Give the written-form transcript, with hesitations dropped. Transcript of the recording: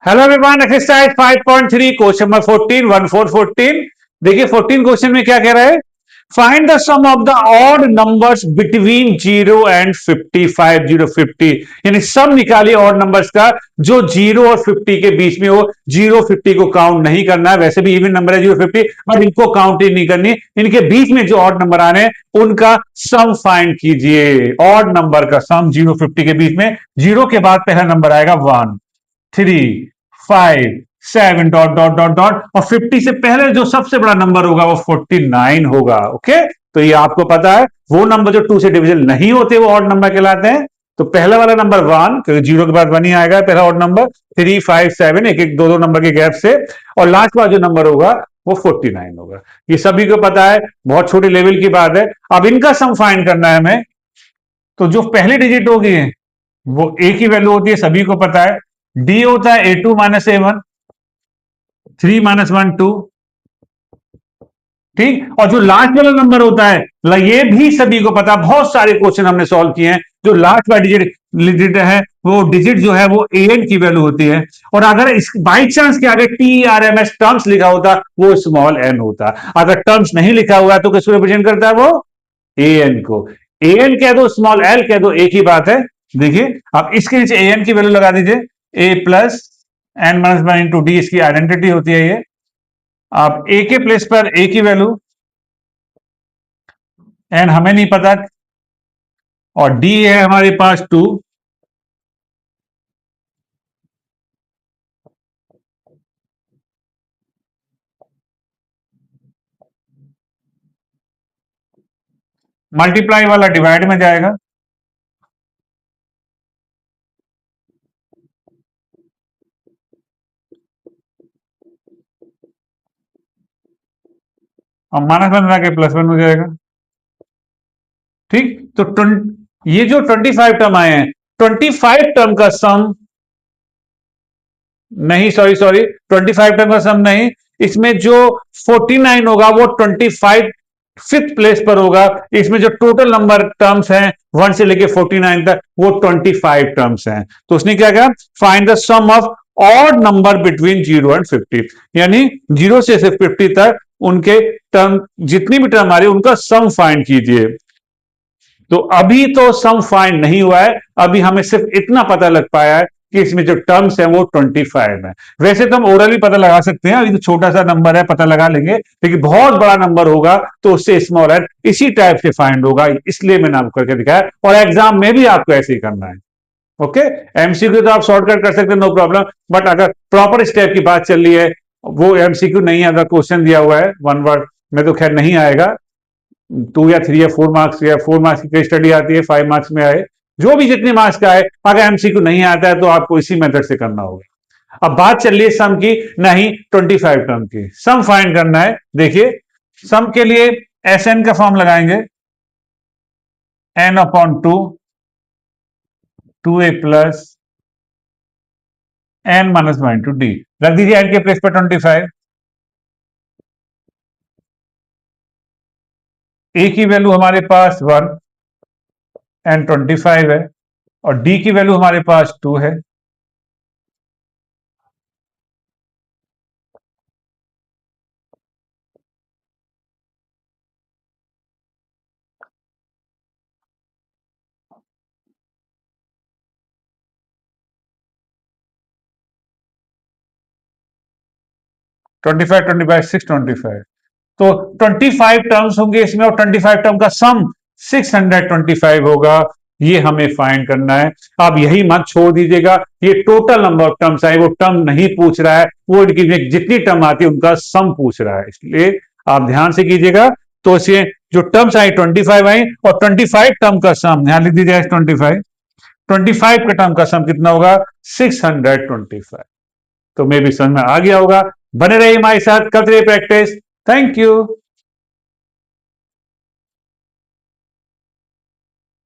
Hello everyone, exercise 5.3 question number 14 14 देखिए 14 question में क्या कह रहा है। Find the sum of the odd numbers between 0 and 55 0 50 यानी सम निकालिए ऑड नंबर्स का जो 0 और 50 के बीच में हो। 0 50 को काउंट नहीं करना है, वैसे भी इवन नंबर है 0 50, बट इनको काउंट ही नहीं करनी। इनके बीच में जो ऑड नंबर आ रहे हैं उनका सम फाइंड कीजिए। ऑड नंबर का सम 0 50 के बीच में, 0 के बाद पहला नंबर आएगा 1 3 5 7 डॉट डॉट डॉट डॉट और 50 से पहले जो सबसे बड़ा नंबर होगा वो 49 होगा। ओके, तो ये आपको पता है वो नंबर जो 2 से डिविजन नहीं होते वो ऑड नंबर कहलाते हैं। तो पहला वाला नंबर 1, क्योंकि 0 के बाद 1 ही आएगा पहला ऑड नंबर। 3 5 7 एक एक दो नंबर के गैप से, और लास्ट वाला जो नंबर होगा वो 49 होगा। ये सभी को पता है, बहुत छोटे लेवल की बात है। अब इनका सम फाइंड करना है हमें। तो जो पहली डिजिट होगी वो ए की वैल्यू होती है, सभी को पता है। डी होता है A2 माइनस A1, 3 माइनस 1 2, ठीक। और जो लास्ट वाला नंबर होता है, ये भी सभी को पता, बहुत सारे क्वेश्चन हमने सॉल्व किए हैं। जो लास्ट वाला डिजिट है वो डिजिट जो है वो AN की वैल्यू होती है। और अगर इस बाई चांस के आगे TRMS टर्म्स लिखा होता वो स्मॉल n होता। अगर टर्म्स नहीं लिखा हुआ तो किसको रिप्रेजेंट करता है वो AN को। AN कह दो, स्मॉल l कह दो, एक ही बात है। देखिए अब इसके नीचे AN की वैल्यू लगा दीजिए, A plus n minus one into d इसकी आइडेंटिटी होती है ये। आप ए के प्लेस पर ए की वैल्यू, एन हमें नहीं पता, और डी है हमारे पास 2, मल्टीप्लाई वाला डिवाइड में जाएगा। और माइनस वन के प्लस वन हो जाएगा, ठीक। तो ये जो 25 टर्म आए हैं, 25 टर्म का सम नहीं, सॉरी सॉरी, 25 टर्म का सम नहीं, इसमें जो 49 होगा वो 25 फिफ्थ प्लेस पर होगा। इसमें जो टोटल नंबर टर्म्स हैं 1 से लेके 49 तक वो 25 टर्म्स हैं। तो उसने क्या कहा, find the sum of odd number between 0 and 50, यानी 0 से 50 तक उनके टर्म, जितनी भी टर्म आ रही है उनका सम फाइंड कीजिए। तो अभी तो सम फाइंड नहीं हुआ है, अभी हमें सिर्फ इतना पता लग पाया है कि इसमें जो टर्म्स है वो 25 है। वैसे तो हम ओरली पता लगा सकते हैं, अभी तो छोटा सा नंबर है, पता लगा लेंगे, लेकिन बहुत बड़ा नंबर होगा तो उससे स्मॉल है, इसी टाइप से फाइंड होगा, इसलिए मैंने आपको करके दिखाया। और एग्जाम में भी आपको ऐसे ही करना है। ओके, एमसीक्यू तो आप शॉर्टकट कर सकते हैं, नो प्रॉब्लम, बट अगर प्रॉपर स्टेप की बात चल रही है, वो एमसीक्यू नहीं, अगर क्वेश्चन दिया हुआ है 1 वर्ड में तो खैर नहीं आएगा। 2 या 3 या 4 मार्क्स, या 4 मार्क्स की स्टडी आती है, 5 मार्क्स में आए, जो भी जितने मार्क्स का है, अगर एमसीक्यू नहीं आता है तो आपको इसी मेथड से करना होगा। अब बात चल रही है सम की, नहीं 25 टर्म की सम फाइंड करना है। देखिए सम के लिए SN का फॉर्म लगाएंगे, n/2 2a plus n minus one two D. रख दीजिए n के प्लेस पर 25, a की वैल्यू हमारे पास 1 एंड 25 है, और d की वैल्यू हमारे पास 2 है। ट्वेंटी फाइव 625, तो 25 टर्म्स होंगे इसमें, और 25 टर्म का सम 625 होगा। ये हमें फाइंड करना है। आप यही मत छोड़ दीजिएगा, ये टोटल नंबर ऑफ टर्म्स आए, वो टर्म नहीं पूछ रहा है, वो इनकी जितनी टर्म आती है उनका सम पूछ रहा है, इसलिए आप ध्यान से कीजिएगा। तो इसे जो टर्म्स आई 25 आई, और 25 टर्म का सम यहां लिख दीजिए 25 का टर्म का सम कितना होगा 625। तो मे भी समझ में आ गया होगा। बने रहिए हमारे साथ, करते रहिए प्रैक्टिस। Thank you.